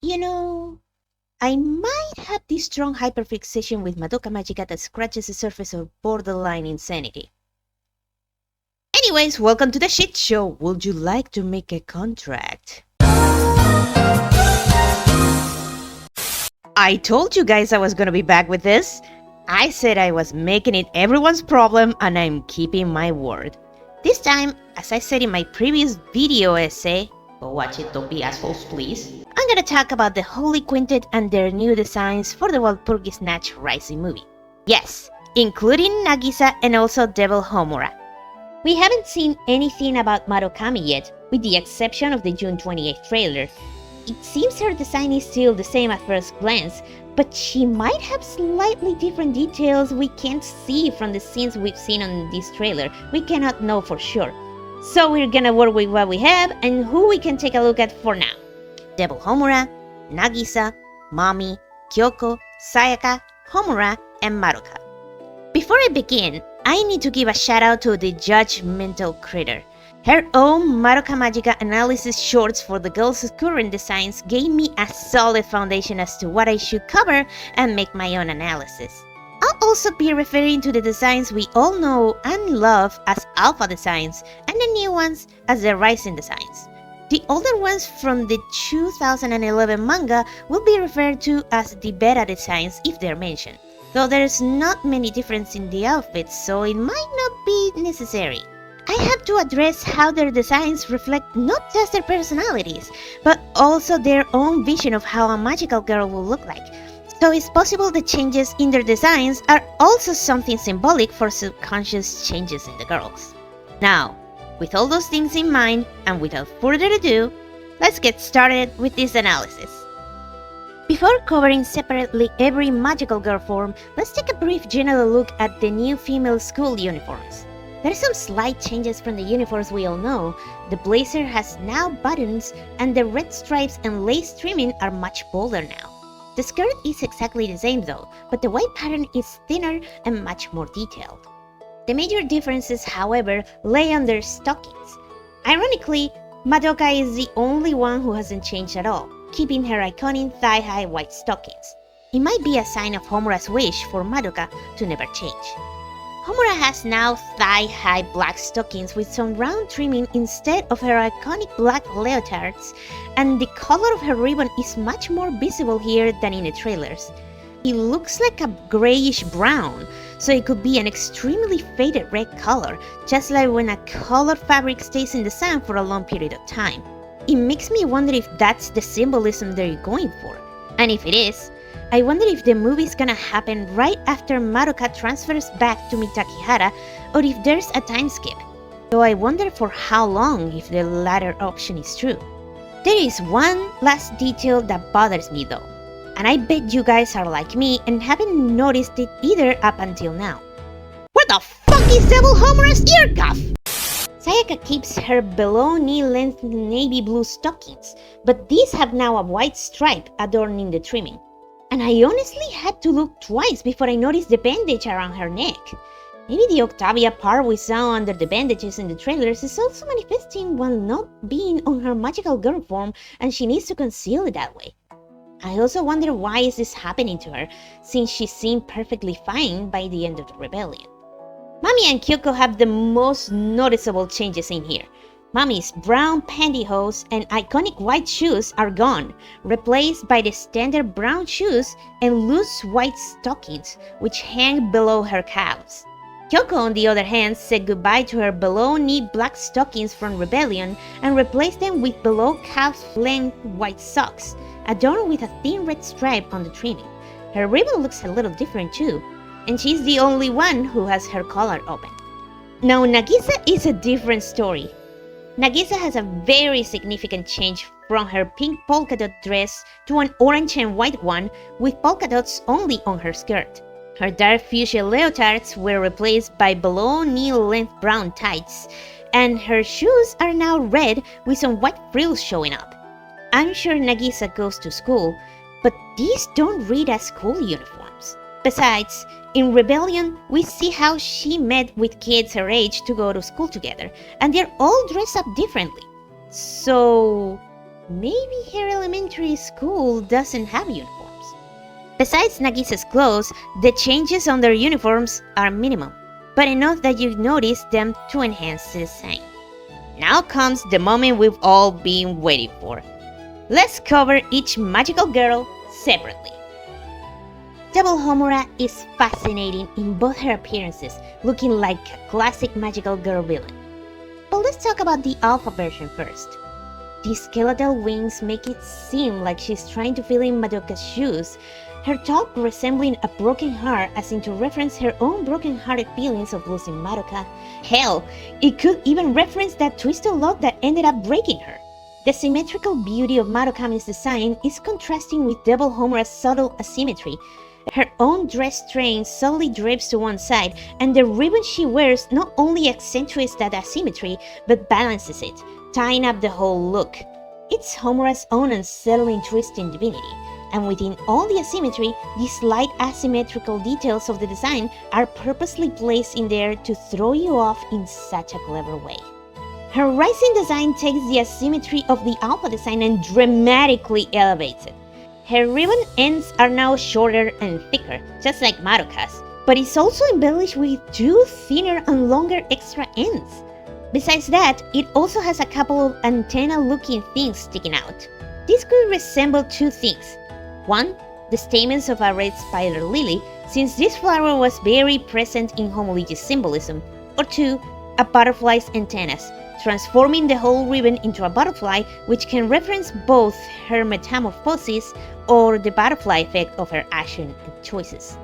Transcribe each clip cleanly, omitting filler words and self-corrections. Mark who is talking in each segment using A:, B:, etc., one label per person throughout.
A: You know, I might have this strong hyperfixation with Madoka Magica that scratches the surface of borderline insanity. Anyways, welcome to the shit show. Would you like to make a contract? I told you guys I was gonna be back with this. I said I was making it everyone's problem and I'm keeping my word. This time, as I said in my previous video essay, go watch it, don't be assholes please, I'm gonna talk about the Holy Quintet and their new designs for the Walpurgis Snatch Rising movie. Yes, including Nagisa and also Devil Homura. We haven't seen anything about Madoka yet, with the exception of the June 28th trailer. It seems her design is still the same at first glance, but she might have slightly different details we can't see from the scenes we've seen on this trailer. We cannot know for sure. So we're gonna work with what we have and who we can take a look at for now. Devil Homura, Nagisa, Mami, Kyoko, Sayaka, Homura, and Madoka. Before I begin, I need to give a shout out to the judgmental critter. Her own Madoka Magica analysis shorts for the girls' current designs gave me a solid foundation as to what I should cover and make my own analysis. I'll also be referring to the designs we all know and love as alpha designs and the new ones as the rising designs. The older ones from the 2011 manga will be referred to as the beta designs if they're mentioned, though there's not many differences in the outfits, so it might not be necessary. I have to address how their designs reflect not just their personalities, but also their own vision of how a magical girl will look like. So it's possible the changes in their designs are also something symbolic for subconscious changes in the girls. Now, with all those things in mind, and without further ado, let's get started with this analysis. Before covering separately every magical girl form, let's take a brief general look at the new female school uniforms. There are some slight changes from the uniforms we all know. The blazer has now buttons, and the red stripes and lace trimming are much bolder now. The skirt is exactly the same though, but the white pattern is thinner and much more detailed. The major differences, however, lay on their stockings. Ironically, Madoka is the only one who hasn't changed at all, keeping her iconic thigh-high white stockings. It might be a sign of Homura's wish for Madoka to never change. Homura has now thigh-high black stockings with some round trimming instead of her iconic black leotards, and the color of her ribbon is much more visible here than in the trailers. It looks like a grayish brown, so it could be an extremely faded red color, just like when a colored fabric stays in the sun for a long period of time. It makes me wonder if that's the symbolism they're going for. And if it is, I wonder if the movie is gonna happen right after Madoka transfers back to Mitakihara, or if there's a time skip. Though I wonder for how long if the latter option is true. There is one last detail that bothers me though, and I bet you guys are like me and haven't noticed it either up until now. Where the fuck is Devil Homura's ear cuff? Sayaka keeps her below knee-length navy blue stockings, but these have now a white stripe adorning the trimming. And I honestly had to look twice before I noticed the bandage around her neck. Maybe the Octavia part we saw under the bandages in the trailers is also manifesting while not being on her magical girl form, and she needs to conceal it that way. I also wonder why is this happening to her, since she seemed perfectly fine by the end of the rebellion. Mami and Kyoko have the most noticeable changes in here. Mami's brown pantyhose and iconic white shoes are gone, replaced by the standard brown shoes and loose white stockings, which hang below her calves. Kyoko, on the other hand, said goodbye to her below-knee black stockings from Rebellion and replaced them with below-calf-length white socks, adorned with a thin red stripe on the trimming. Her ribbon looks a little different too, and she's the only one who has her collar open. Now, Nagisa is a different story. Nagisa has a very significant change from her pink polka dot dress to an orange and white one with polka dots only on her skirt. Her dark fuchsia leotards were replaced by below knee-length brown tights, and her shoes are now red with some white frills showing up. I'm sure Nagisa goes to school, but these don't read as school uniforms. Besides, in Rebellion, we see how she met with kids her age to go to school together, and they're all dressed up differently. So, maybe her elementary school doesn't have uniforms. Besides Nagisa's clothes, the changes on their uniforms are minimum, but enough that you notice them to enhance the design. Now comes the moment we've all been waiting for. Let's cover each magical girl separately. Double Homura is fascinating in both her appearances, looking like a classic magical girl villain. But let's talk about the alpha version first. The skeletal wings make it seem like she's trying to fill in Madoka's shoes, her talk resembling a broken heart as in to reference her own broken-hearted feelings of losing Madoka. Hell, it could even reference that twisted love that ended up breaking her. The symmetrical beauty of Madokami's design is contrasting with Double Homura's subtle asymmetry. Her own dress train subtly drapes to one side, and the ribbon she wears not only accentuates that asymmetry, but balances it, tying up the whole look. It's Homura's own unsettling twist in divinity, and within all the asymmetry, the slight asymmetrical details of the design are purposely placed in there to throw you off in such a clever way. Her rising design takes the asymmetry of the alpha design and dramatically elevates it. Her ribbon ends are now shorter and thicker, just like Madoka's, but it's also embellished with two thinner and longer extra ends. Besides that, it also has a couple of antenna-looking things sticking out. This could resemble two things. One, the stamens of a red spider lily, since this flower was very present in homology symbolism. Or two, a butterfly's antennas, transforming the whole ribbon into a butterfly, which can reference both her metamorphosis or the butterfly effect of her action and choices.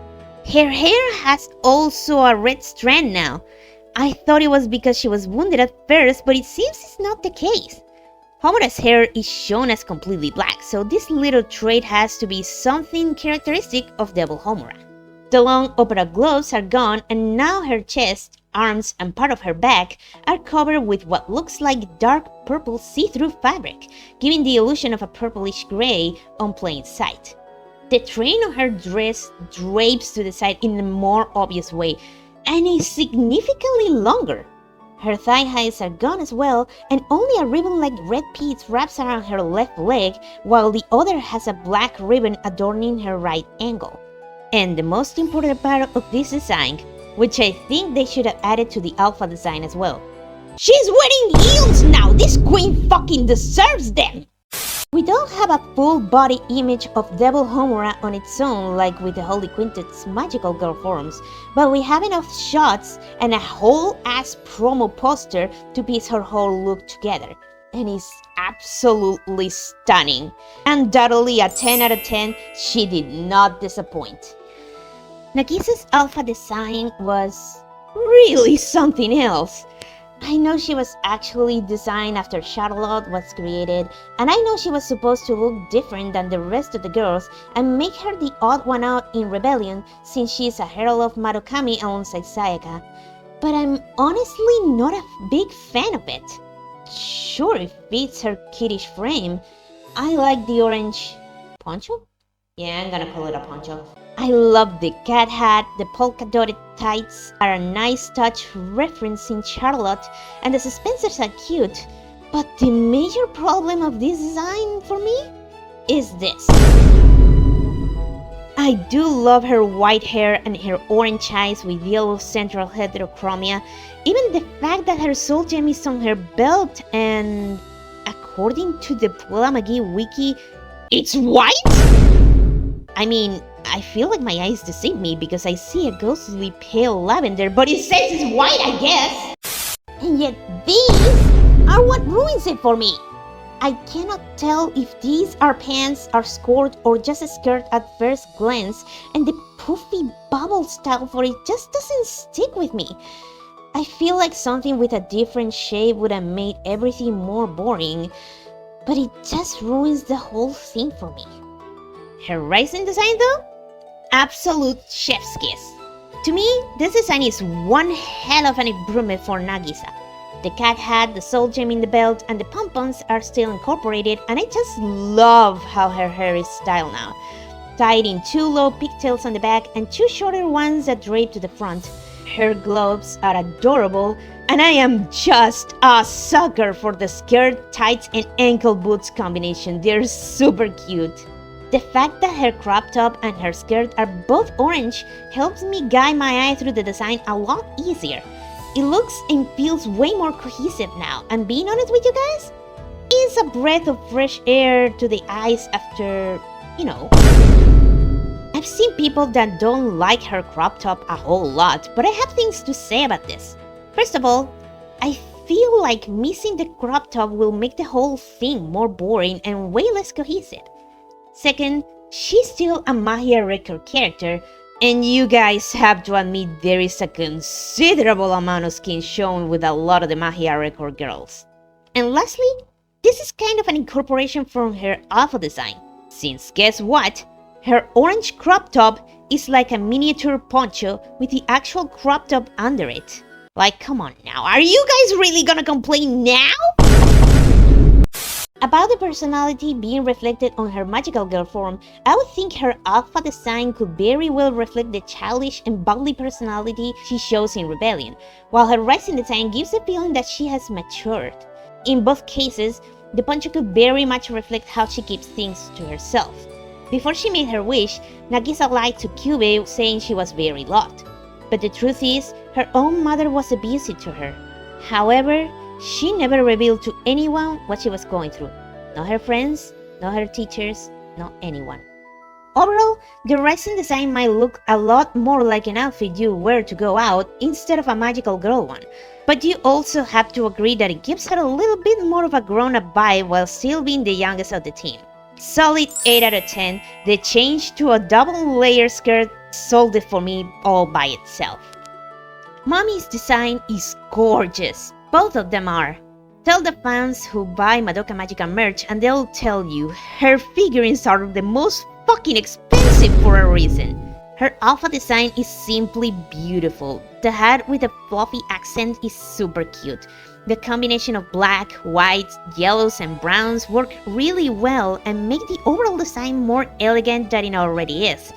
A: Her hair has also a red strand now. I thought it was because she was wounded at first, but it seems it's not the case. Homura's hair is shown as completely black, so this little trait has to be something characteristic of Double Homura. The long opera gloves are gone, and now her chest, arms, and part of her back are covered with what looks like dark purple see-through fabric, giving the illusion of a purplish gray on plain sight. The train of her dress drapes to the side in a more obvious way, and is significantly longer. Her thigh highs are gone as well, and only a ribbon like red beads wraps around her left leg, while the other has a black ribbon adorning her right ankle. And the most important part of this design, which I think they should have added to the alpha design as well. She's wearing heels now! This queen fucking deserves them! We don't have a full body image of Double Homura on its own like with the Holy Quintet's magical girl forms, but we have enough shots and a whole ass promo poster to piece her whole look together. And it's absolutely stunning. Undoubtedly a 10 out of 10, she did not disappoint. Nagisa's alpha design was really something else. I know she was actually designed after Charlotte was created, and I know she was supposed to look different than the rest of the girls and make her the odd one out in Rebellion since she is a herald of Madokami alongside Sayaka, but I'm honestly not a big fan of it. Sure, it fits her kiddish frame. I like the orange poncho? Yeah, I'm gonna call it a poncho. I love the cat hat, the polka-dotted tights are a nice touch referencing Charlotte, and the suspensors are cute. But the major problem of this design for me is this. I do love her white hair and her orange eyes with yellow central heterochromia, even the fact that her soul gem is on her belt and, according to the Puella McGee wiki, it's white? I mean, I feel like my eyes deceive me because I see a ghostly pale lavender, but it says it's white, I guess! And yet these are what ruins it for me! I cannot tell if these are pants, are skirt, or just a skirt at first glance, and the poofy bubble style for it just doesn't stick with me. I feel like something with a different shape would have made everything more boring, but it just ruins the whole thing for me. Her rising design though? Absolute chef's kiss. To me, this design is one hell of an improvement for Nagisa. The cat hat, the soul gem in the belt, and the pompons are still incorporated, and I just love how her hair is styled now. Tied in two low pigtails on the back and two shorter ones that drape to the front. Her gloves are adorable, and I am just a sucker for the skirt, tights, and ankle boots combination. They're super cute. The fact that her crop top and her skirt are both orange helps me guide my eye through the design a lot easier. It looks and feels way more cohesive now, and being honest with you guys, it's a breath of fresh air to the eyes after, I've seen people that don't like her crop top a whole lot, but I have things to say about this. First of all, I feel like missing the crop top will make the whole thing more boring and way less cohesive. Second, she's still a Mahia record character, and you guys have to admit there is a considerable amount of skin shown with a lot of the Mahia record girls. And lastly, this is kind of an incorporation from her alpha design, since guess what? Her orange crop top is like a miniature poncho with the actual crop top under it. Like, come on now, are you guys really gonna complain now? About the personality being reflected on her magical girl form, I would think her alpha design could very well reflect the childish and bubbly personality she shows in Rebellion, while her rising design gives the feeling that she has matured. In both cases, the poncho could very much reflect how she keeps things to herself. Before she made her wish, Nagisa lied to Kyube saying she was very loved. But the truth is, her own mother was abusive to her. However, she never revealed to anyone what she was going through. Not her friends, not her teachers, not anyone. Overall, the rising design might look a lot more like an outfit you wear to go out instead of a magical girl one. But you also have to agree that it gives her a little bit more of a grown-up vibe while still being the youngest of the team. Solid 8 out of 10, the change to a double layer skirt sold it for me all by itself. Mami's design is gorgeous. Both of them are. Tell the fans who buy Madoka Magica merch and they'll tell you her figurines are the most fucking expensive for a reason. Her alpha design is simply beautiful. The hat with a fluffy accent is super cute. The combination of black, white, yellows, and browns work really well and make the overall design more elegant than it already is.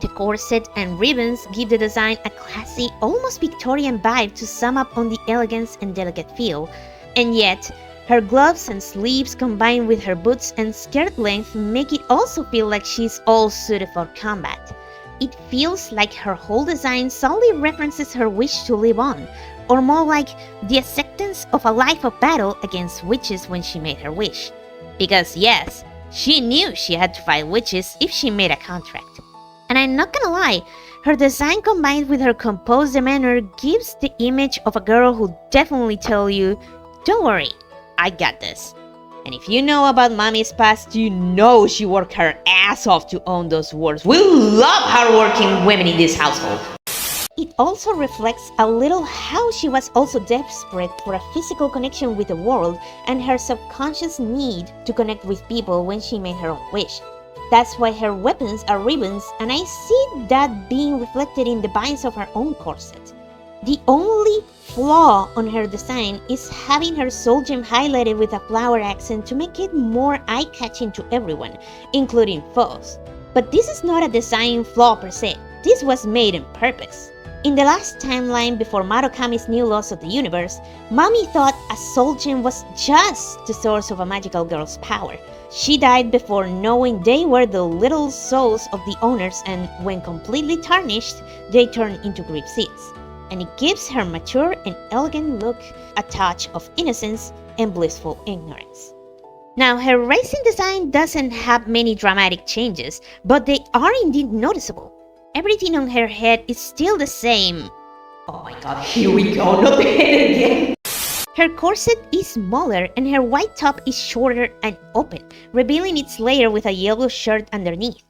A: The corset and ribbons give the design a classy, almost Victorian vibe to sum up on the elegance and delicate feel. And yet, her gloves and sleeves combined with her boots and skirt length make it also feel like she's all suited for combat. It feels like her whole design solely references her wish to live on, or more like the acceptance of a life of battle against witches when she made her wish. Because yes, she knew she had to fight witches if she made a contract. And I'm not gonna lie, her design combined with her composed demeanor gives the image of a girl who definitely tells you, don't worry, I got this. And if you know about Mami's past, you know she worked her ass off to own those words. We love hardworking women in this household. It also reflects a little how she was also desperate for a physical connection with the world and her subconscious need to connect with people when she made her own wish. That's why her weapons are ribbons, and I see that being reflected in the binds of her own corset. The only flaw on her design is having her soul gem highlighted with a flower accent to make it more eye-catching to everyone, including foes. But this is not a design flaw per se, this was made on purpose. In the last timeline before Marukami's new laws of the universe, Mami thought a soul gem was just the source of a magical girl's power. She died before knowing they were the little souls of the owners, and when completely tarnished, they turned into grief seeds. And it gives her mature and elegant look a touch of innocence and blissful ignorance. Now, her racing design doesn't have many dramatic changes, but they are indeed noticeable. Everything on her head is still the same. Oh my god, here we go, not the head again! Her corset is smaller and her white top is shorter and open, revealing its layer with a yellow shirt underneath.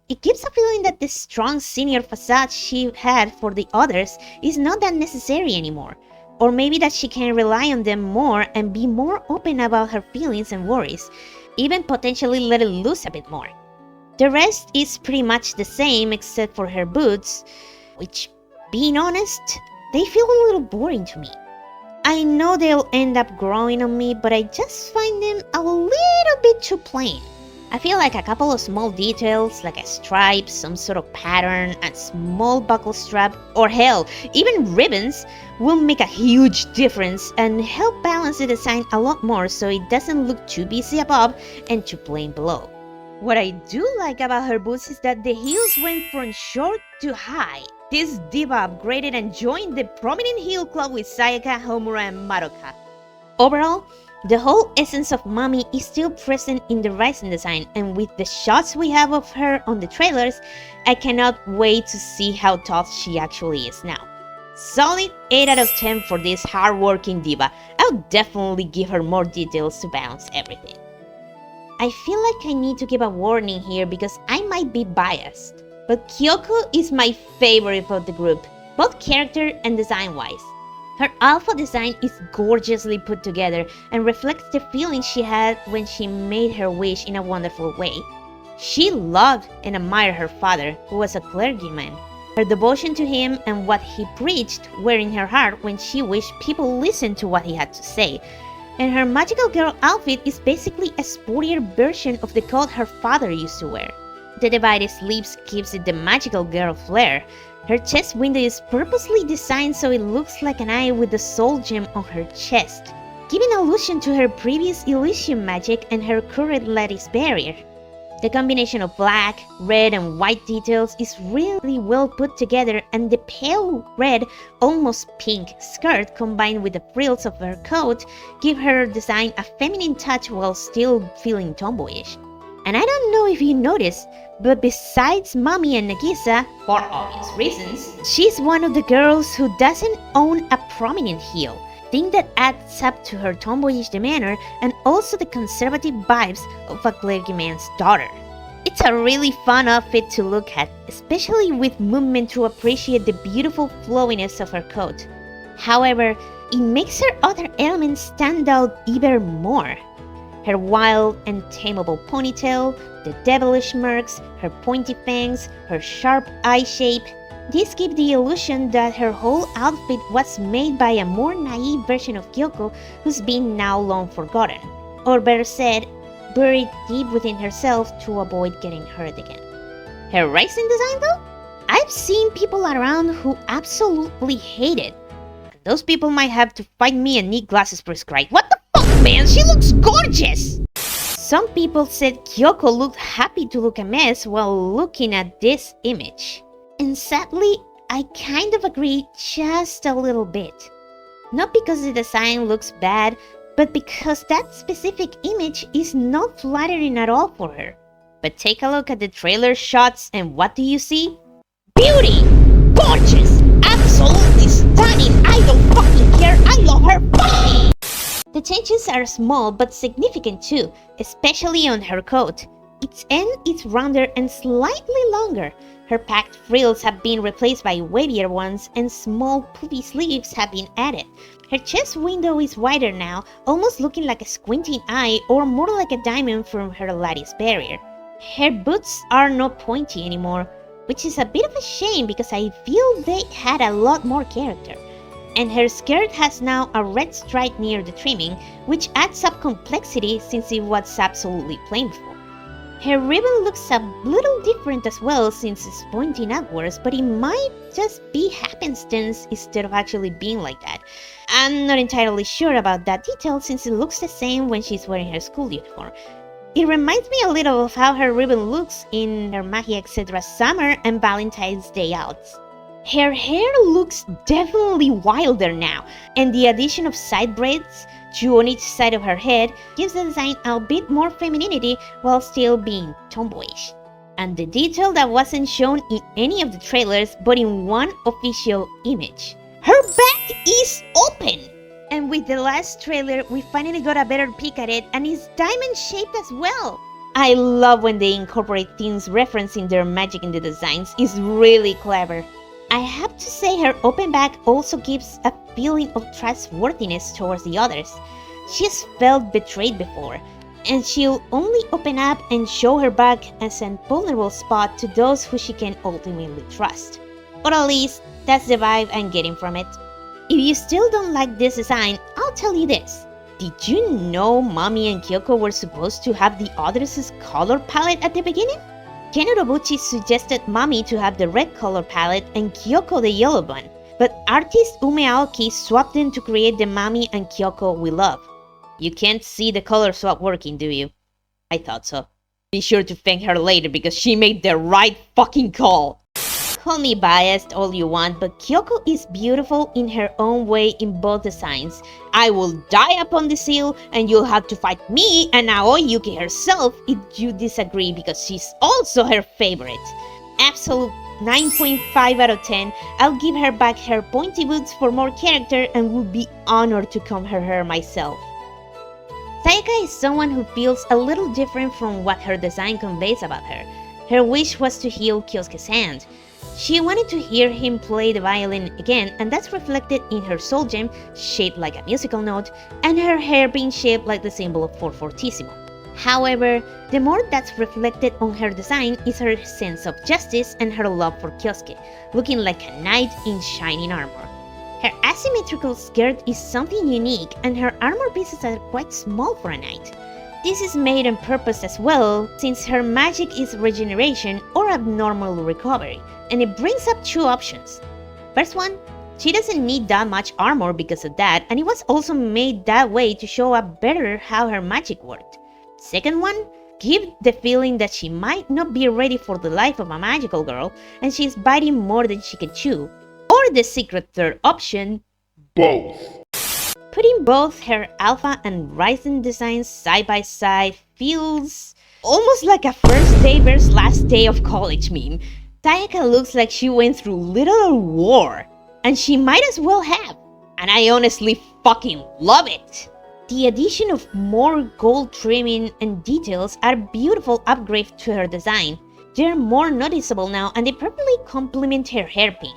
A: It gives a feeling that the strong senior facade she had for the others is not that necessary anymore, or maybe that she can rely on them more and be more open about her feelings and worries, even potentially let it loose a bit more. The rest is pretty much the same except for her boots, which, being honest, they feel a little boring to me. I know they'll end up growing on me, but I just find them a little bit too plain. I feel like a couple of small details, like a stripe, some sort of pattern, a small buckle strap, or hell, even ribbons, will make a huge difference and help balance the design a lot more so it doesn't look too busy above and too plain below. What I do like about her boots is that the heels went from short to high. This diva upgraded and joined the prominent heel club with Sayaka, Homura, and Madoka. Overall, the whole essence of Mami is still present in the Rising design, and with the shots we have of her on the trailers, I cannot wait to see how tough she actually is now. Solid 8 out of 10 for this hard-working diva. I'll definitely give her more details to balance everything. I feel like I need to give a warning here because I might be biased, but Kyoko is my favorite of the group, both character and design-wise. Her alpha design is gorgeously put together and reflects the feelings she had when she made her wish in a wonderful way. She loved and admired her father, who was a clergyman. Her devotion to him and what he preached were in her heart when she wished people listened to what he had to say. And her magical girl outfit is basically a sportier version of the coat her father used to wear. The divided sleeves gives it the magical girl flair. Her chest window is purposely designed so it looks like an eye with the soul gem on her chest, giving allusion to her previous illusion magic and her current lattice barrier. The combination of black, red, and white details is really well put together, and the pale red, almost pink skirt combined with the frills of her coat give her design a feminine touch while still feeling tomboyish. And I don't know if you noticed, but besides Mami and Nagisa, for obvious reasons, she's one of the girls who doesn't own a prominent heel, thing that adds up to her tomboyish demeanor and also the conservative vibes of a clergyman's daughter. It's a really fun outfit to look at, especially with movement to appreciate the beautiful flowiness of her coat. However, it makes her other elements stand out even more. Her wild and tameable ponytail, the devilish marks, her pointy fangs, her sharp eye shape. These give the illusion that her whole outfit was made by a more naive version of Kyoko who's been now long forgotten. Or better said, buried deep within herself to avoid getting hurt again. Her Rising design though? I've seen people around who absolutely hate it. And those people might have to fight me and need glasses prescribed. What the fuck, man? She looks gorgeous! Some people said Kyoko looked happy to look a mess while looking at this image. And sadly, I kind of agree just a little bit. Not because the design looks bad, but because that specific image is not flattering at all for her. But take a look at the trailer shots and what do you see? Beauty! Gorgeous! Absolutely stunning! I don't fucking care! I love her body! The changes are small but significant too, especially on her coat. Its end is rounder and slightly longer. Her packed frills have been replaced by wavier ones and small poofy sleeves have been added. Her chest window is wider now, almost looking like a squinting eye or more like a diamond from her lattice barrier. Her boots are not pointy anymore, which is a bit of a shame because I feel they had a lot more character. And her skirt has now a red stripe near the trimming, which adds up complexity since it was absolutely plain before. Her ribbon looks a little different as well since it's pointing upwards, but it might just be happenstance instead of actually being like that. I'm not entirely sure about that detail since it looks the same when she's wearing her school uniform. It reminds me a little of how her ribbon looks in her Magia Etc. Summer and Valentine's Day outs. Her hair looks definitely wilder now, and the addition of side braids, 2 on each side of her head, gives the design a bit more femininity while still being tomboyish. And the detail that wasn't shown in any of the trailers but in one official image. Her back is open! And with the last trailer, we finally got a better peek at it and it's diamond shaped as well! I love when they incorporate things referencing their magic in the designs, it's really clever. I have to say her open back also gives a feeling of trustworthiness towards the others. She's felt betrayed before, and she'll only open up and show her back as a vulnerable spot to those who she can ultimately trust. Or at least, that's the vibe I'm getting from it. If you still don't like this design, I'll tell you this. Did you know Mami and Kyoko were supposed to have the others' color palette at the beginning? Ken Urobuchi suggested Mami to have the red color palette and Kyoko the yellow one, but artist Ume Aoki swapped them to create the Mami and Kyoko we love. You can't see the color swap working, do you? I thought so. Be sure to thank her later because she made the right fucking call. Call me biased all you want, but Kyoko is beautiful in her own way in both designs. I will die upon the seal, and you'll have to fight me and Aoi Yuki herself if you disagree because she's also her favorite. Absolute 9.5 out of 10. I'll give her back her pointy boots for more character and would be honored to comb her hair myself. Sayaka is someone who feels a little different from what her design conveys about her. Her wish was to heal Kyosuke's hand. She wanted to hear him play the violin again, and that's reflected in her soul gem, shaped like a musical note, and her hair being shaped like the symbol of 4/40. However, the more that's reflected on her design is her sense of justice and her love for Kyosuke, looking like a knight in shining armor. Her asymmetrical skirt is something unique, and her armor pieces are quite small for a knight. This is made on purpose as well, since her magic is regeneration or abnormal recovery, and it brings up two options. First one, she doesn't need that much armor because of that, and it was also made that way to show up better how her magic worked. Second one, give the feeling that she might not be ready for the life of a magical girl, and she's biting more than she can chew. Or the secret third option,
B: both.
A: Putting both her Alpha and Ryzen designs side by side feels almost like a first day versus last day of college meme. Sayaka looks like she went through literal war, and she might as well have, and I honestly fucking love it! The addition of more gold trimming and details are a beautiful upgrade to her design. They're more noticeable now and they perfectly complement her hairpin.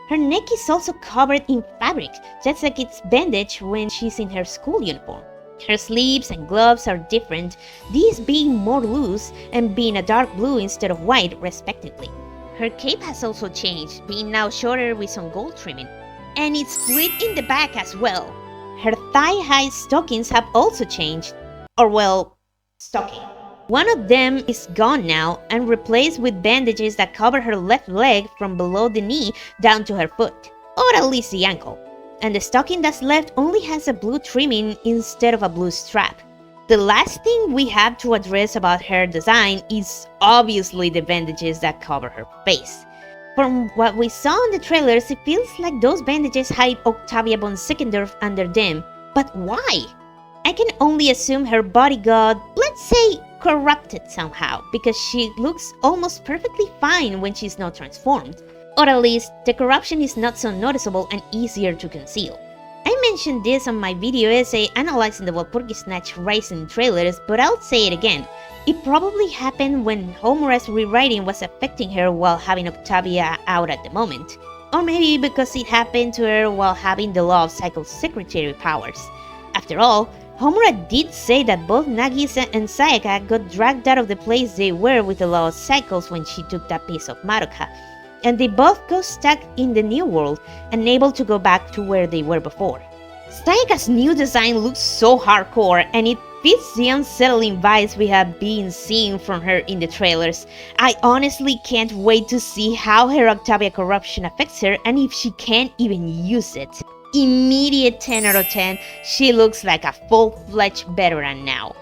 A: Her neck is also covered in fabric, just like it's bandaged when she's in her school uniform. Her sleeves and gloves are different, these being more loose and being a dark blue instead of white, respectively. Her cape has also changed, being now shorter with some gold trimming, and it's split in the back as well. Her thigh-high stockings have also changed, or well, stocking. One of them is gone now and replaced with bandages that cover her left leg from below the knee down to her foot, or at least the ankle. And the stocking that's left only has a blue trimming instead of a blue strap. The last thing we have to address about her design is obviously the bandages that cover her face. From what we saw in the trailers, it feels like those bandages hide Octavia von Sickendorf under them. But why? I can only assume her body got, let's say, corrupted somehow, because she looks almost perfectly fine when she's not transformed. Or at least, the corruption is not so noticeable and easier to conceal. I mentioned this on my video essay analyzing the Walpurgis Snatch Rising trailers, but I'll say it again. It probably happened when Homura's rewriting was affecting her while having Octavia out at the moment. Or maybe because it happened to her while having the Law of Cycles secretary powers. After all, Homura did say that both Nagisa and Sayaka got dragged out of the place they were with the Law of Cycles when she took that piece of Madoka, and they both got stuck in the new world, unable to go back to where they were before. Sayaka's new design looks so hardcore, and it fits the unsettling vibes we have been seeing from her in the trailers. I honestly can't wait to see how her Octavia corruption affects her and if she can't even use it. Immediate 10 out of 10, she looks like a full-fledged veteran now.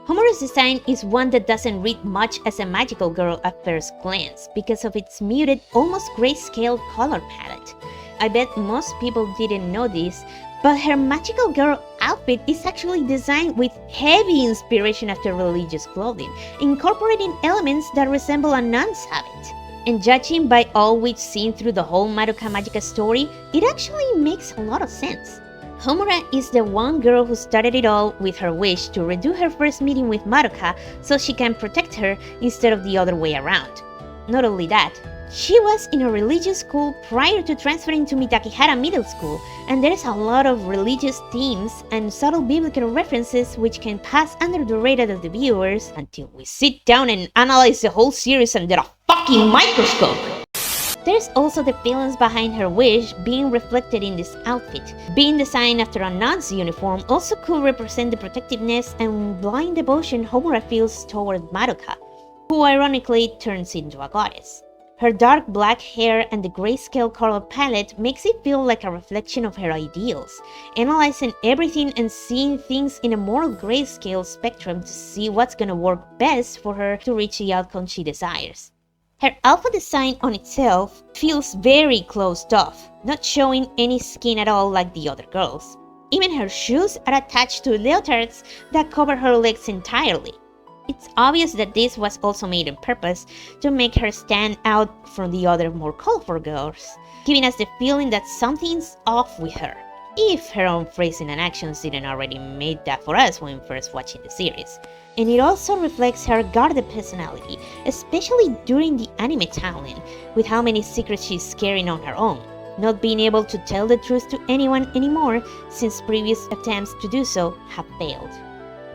A: Homura's design is one that doesn't read much as a magical girl at first glance because of its muted, almost grayscale color palette. I bet most people didn't know this, but her magical girl outfit is actually designed with heavy inspiration after religious clothing, incorporating elements that resemble a nun's habit. And judging by all we've seen through the whole Madoka Magica story, it actually makes a lot of sense. Homura is the one girl who started it all with her wish to redo her first meeting with Madoka so she can protect her instead of the other way around. Not only that, she was in a religious school prior to transferring to Mitakihara Middle School, and there's a lot of religious themes and subtle biblical references which can pass under the radar of the viewers until we sit down and analyze the whole series under a fucking microscope. There's also the feelings behind her wish being reflected in this outfit. Being designed after a nun's uniform also could represent the protectiveness and blind devotion Homura feels toward Madoka, who ironically turns into a goddess. Her dark black hair and the grayscale color palette makes it feel like a reflection of her ideals, analyzing everything and seeing things in a more grayscale spectrum to see what's gonna work best for her to reach the outcome she desires. Her alpha design on itself feels very closed off, not showing any skin at all like the other girls. Even her shoes are attached to leotards that cover her legs entirely. It's obvious that this was also made on purpose to make her stand out from the other more colorful girls, giving us the feeling that something's off with her, if her own phrasing and actions didn't already make that for us when first watching the series. And it also reflects her guarded personality, especially during the anime timeline, with how many secrets she's carrying on her own, not being able to tell the truth to anyone anymore since previous attempts to do so have failed.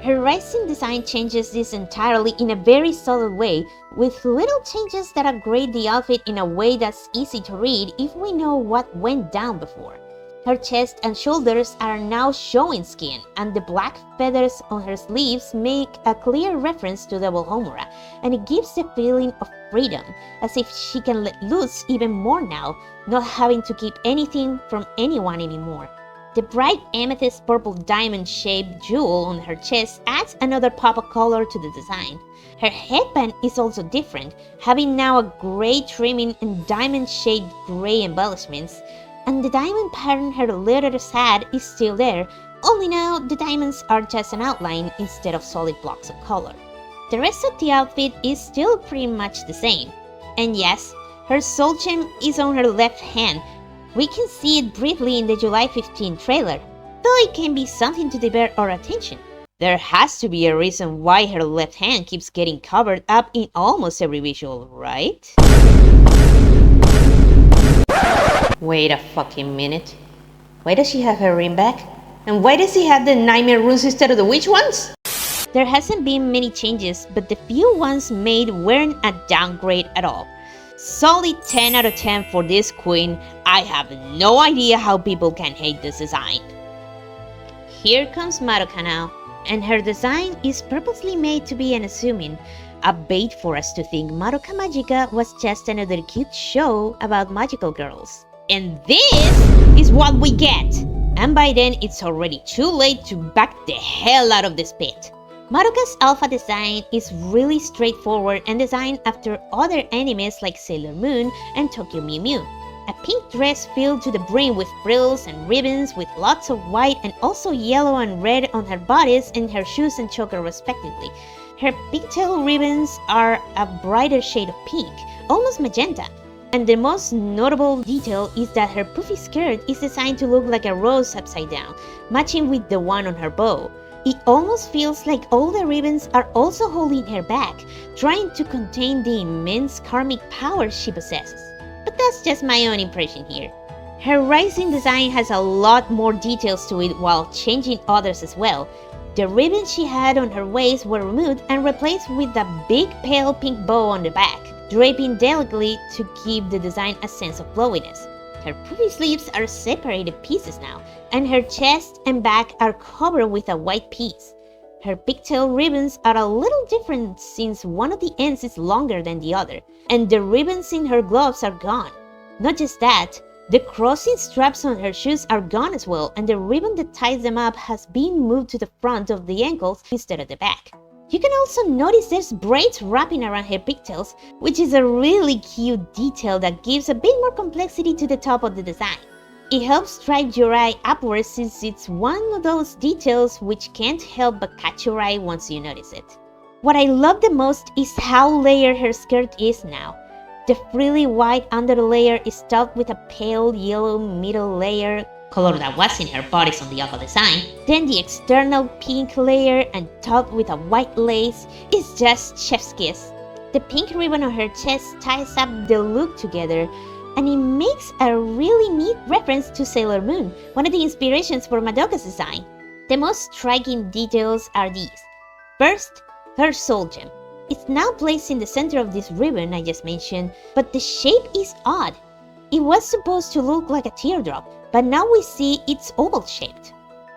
A: Her rising design changes this entirely in a very subtle way, with little changes that upgrade the outfit in a way that's easy to read if we know what went down before. Her chest and shoulders are now showing skin, and the black feathers on her sleeves make a clear reference to Devil Homura, and it gives the feeling of freedom, as if she can let loose even more now, not having to keep anything from anyone anymore. The bright amethyst purple diamond-shaped jewel on her chest adds another pop of color to the design. Her headband is also different, having now a gray trimming and diamond-shaped gray embellishments, and the diamond pattern her letters had is still there, only now the diamonds are just an outline instead of solid blocks of color. The rest of the outfit is still pretty much the same. And yes, her soul gem is on her left hand. We can see it briefly in the July 15 trailer, though it can be something to divert our attention. There has to be a reason why her left hand keeps getting covered up in almost every visual, right? Wait a fucking minute. Why does she have her ring back? And why does he have the nightmare runes instead of the witch ones? There hasn't been many changes, but the few ones made weren't a downgrade at all. Solid 10 out of 10 for this queen. I have no idea how people can hate this design. Here comes Madoka now, and her design is purposely made to be unassuming, a bait for us to think Madoka Magica was just another cute show about magical girls. And this is what we get! And by then it's already too late to back the hell out of this pit. Madoka's alpha design is really straightforward and designed after other animes like Sailor Moon and Tokyo Mew Mew. A pink dress filled to the brim with frills and ribbons with lots of white and also yellow and red on her bodice and her shoes and choker respectively. Her pigtail ribbons are a brighter shade of pink, almost magenta. And the most notable detail is that her puffy skirt is designed to look like a rose upside down, matching with the one on her bow. It almost feels like all the ribbons are also holding her back, trying to contain the immense karmic power she possesses. But that's just my own impression here. Her rising design has a lot more details to it while changing others as well. The ribbons she had on her waist were removed and replaced with a big pale pink bow on the back, draping delicately to give the design a sense of flowiness. Her puffy sleeves are separated pieces now, and her chest and back are covered with a white piece. Her pigtail ribbons are a little different since one of the ends is longer than the other, and the ribbons in her gloves are gone. Not just that, the crossing straps on her shoes are gone as well, and the ribbon that ties them up has been moved to the front of the ankles instead of the back. You can also notice there's braids wrapping around her pigtails, which is a really cute detail that gives a bit more complexity to the top of the design. It helps drive your eye upwards since it's one of those details which can't help but catch your eye once you notice it. What I love the most is how layered her skirt is now. The frilly white underlayer is topped with a pale yellow middle layer, color that was in her bodice on the alpha design. Then the external pink layer and topped with a white lace is just chef's kiss. The pink ribbon on her chest ties up the look together, and it makes a really neat reference to Sailor Moon, one of the inspirations for Madoka's design. The most striking details are these. First, her soul gem. It's now placed in the center of this ribbon I just mentioned, but the shape is odd. It was supposed to look like a teardrop, but now we see it's oval-shaped.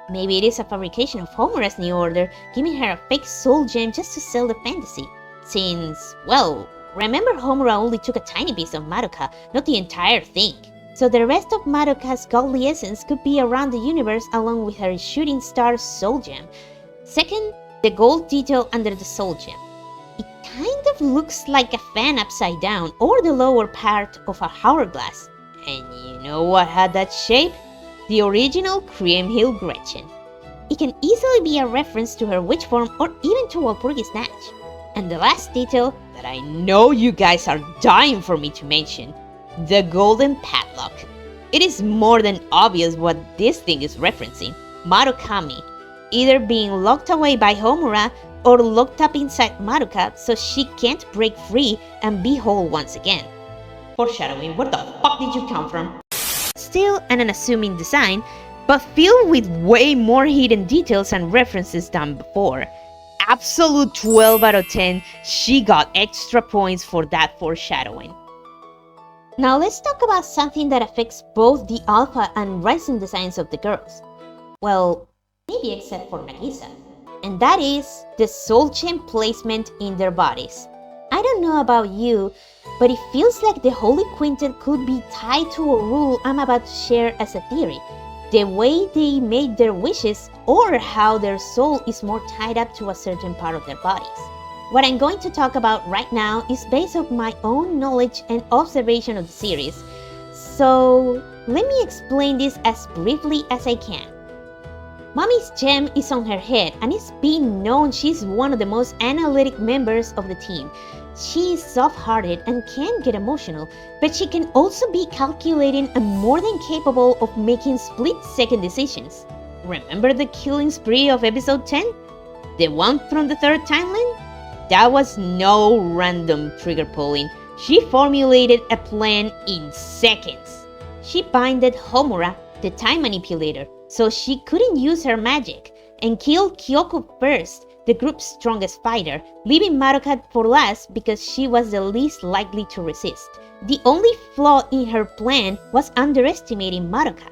A: Maybe it is a fabrication of Homura's new order, giving her a fake soul gem just to sell the fantasy. Since, well, remember Homura only took a tiny piece of Madoka, not the entire thing. So the rest of Madoka's godly essence could be around the universe along with her shooting star soul gem. Second, the gold detail under the soul gem. It kind of looks like a fan upside down or the lower part of a hourglass. And you know what had that shape? The original Cream Hill Gretchen. It can easily be a reference to her witch form or even to Walpurgis Snatch. And the last detail that I know you guys are dying for me to mention, the golden padlock. It is more than obvious what this thing is referencing. Madoka, either being locked away by Homura or locked up inside Madoka so she can't break free and be whole once again. Foreshadowing, where the fuck did you come from? Still an unassuming design, but filled with way more hidden details and references than before. Absolute 12 out of 10, she got extra points for that foreshadowing. Now let's talk about something that affects both the alpha and rising designs of the girls. Well, maybe except for Nagisa. And that is the soul gem placement in their bodies. I don't know about you, but it feels like the Holy Quintet could be tied to a rule I'm about to share as a theory. The way they made their wishes or how their soul is more tied up to a certain part of their bodies. What I'm going to talk about right now is based on my own knowledge and observation of the series. So let me explain this as briefly as I can. Mami's gem is on her head and it's been known she's one of the most analytic members of the team. She is soft-hearted and can get emotional, but she can also be calculating and more than capable of making split-second decisions. Remember the killing spree of episode 10? The one from the third timeline? That was no random trigger pulling. She formulated a plan in seconds. She binded Homura, the time manipulator, so she couldn't use her magic, and killed Kyoko first, the group's strongest fighter, leaving Madoka for last because she was the least likely to resist. The only flaw in her plan was underestimating Madoka.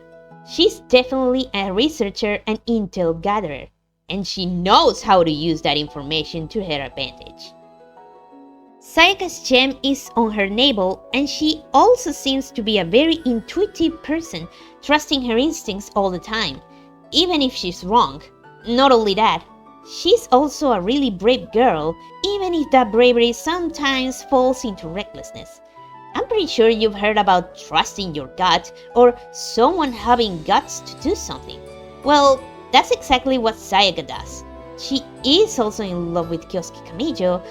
A: She's definitely a researcher and intel gatherer, and she knows how to use that information to her advantage. Sayaka's gem is on her navel, and she also seems to be a very intuitive person, trusting her instincts all the time, even if she's wrong. Not only that, she's also a really brave girl, even if that bravery sometimes falls into recklessness. I'm pretty sure you've heard about trusting your gut or someone having guts to do something. Well, that's exactly what Sayaka does. She is also in love with Kyosuke Kamijo,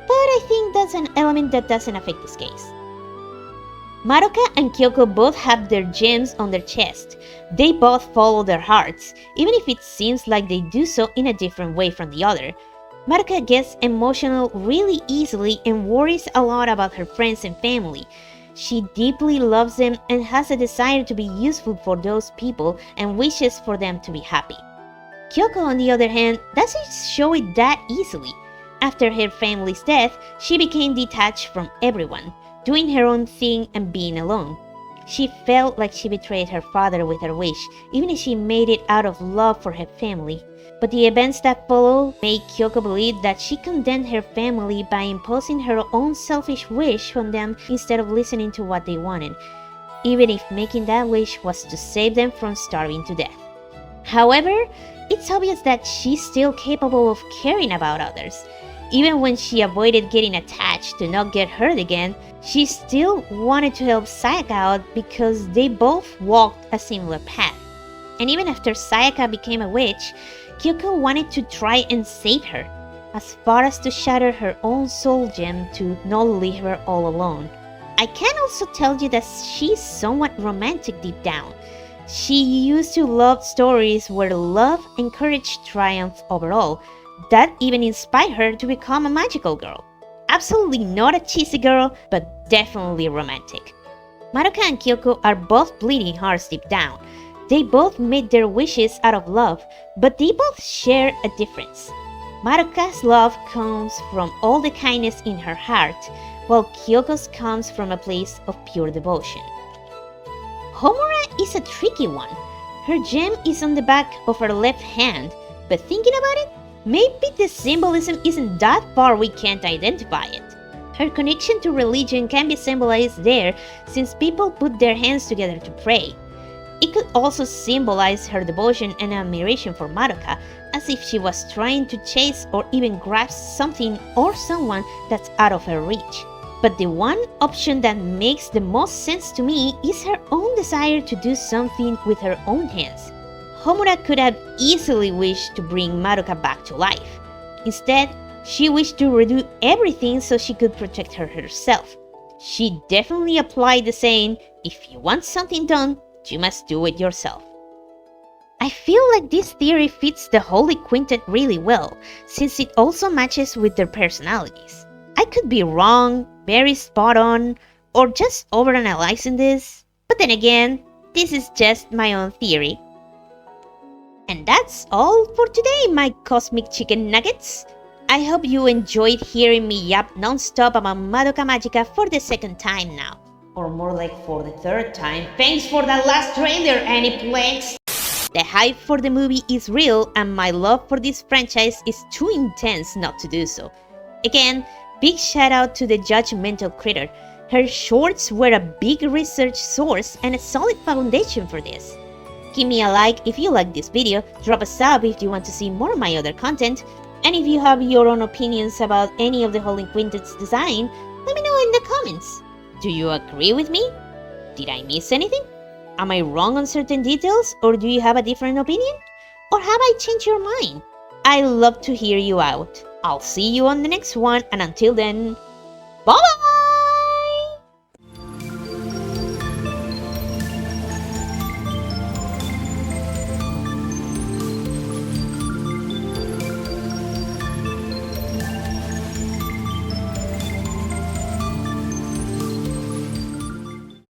A: but I think that's an element that doesn't affect this case. Madoka and Kyoko both have their gems on their chest. They both follow their hearts, even if it seems like they do so in a different way from the other. Madoka gets emotional really easily and worries a lot about her friends and family. She deeply loves them and has a desire to be useful for those people and wishes for them to be happy. Kyoko, on the other hand, doesn't show it that easily. After her family's death, she became detached from everyone, doing her own thing and being alone. She felt like she betrayed her father with her wish, even if she made it out of love for her family. But the events that follow made Kyoko believe that she condemned her family by imposing her own selfish wish on them instead of listening to what they wanted, even if making that wish was to save them from starving to death. However, it's obvious that she's still capable of caring about others. Even when she avoided getting attached to not get hurt again, she still wanted to help Sayaka out because they both walked a similar path. And even after Sayaka became a witch, Kyoko wanted to try and save her, as far as to shatter her own soul gem to not leave her all alone. I can also tell you that she's somewhat romantic deep down. She used to love stories where love and courage triumph overall. That even inspired her to become a magical girl. Absolutely not a cheesy girl, but definitely romantic. Madoka and Kyoko are both bleeding hearts deep down. They both made their wishes out of love, but they both share a difference. Madoka's love comes from all the kindness in her heart, while Kyoko's comes from a place of pure devotion. Homura is a tricky one. Her gem is on the back of her left hand, but thinking about it, maybe the symbolism isn't that far we can't identify it. Her connection to religion can be symbolized there since people put their hands together to pray. It could also symbolize her devotion and admiration for Madoka, as if she was trying to chase or even grasp something or someone that's out of her reach. But the one option that makes the most sense to me is her own desire to do something with her own hands. Homura could have easily wished to bring Madoka back to life. Instead, she wished to redo everything so she could protect her herself. She definitely applied the saying, if you want something done, you must do it yourself. I feel like this theory fits the Holy Quintet really well, since it also matches with their personalities. I could be wrong, very spot on, or just overanalyzing this, but then again, this is just my own theory. And that's all for today, my cosmic chicken nuggets. I hope you enjoyed hearing me yap non-stop about Madoka Magica for the second time now. Or more like for the third time. Thanks for that last trailer, Aniplex! The hype for the movie is real and my love for this franchise is too intense not to do so. Again, big shout out to the judgmental critter. Her shorts were a big research source and a solid foundation for this. Give me a like if you like this video, drop a sub if you want to see more of my other content, and if you have your own opinions about any of the Holy Quintet's design, let me know in the comments. Do you agree with me? Did I miss anything? Am I wrong on certain details, or do you have a different opinion? Or have I changed your mind? I love to hear you out. I'll see you on the next one, and until then, bye bye!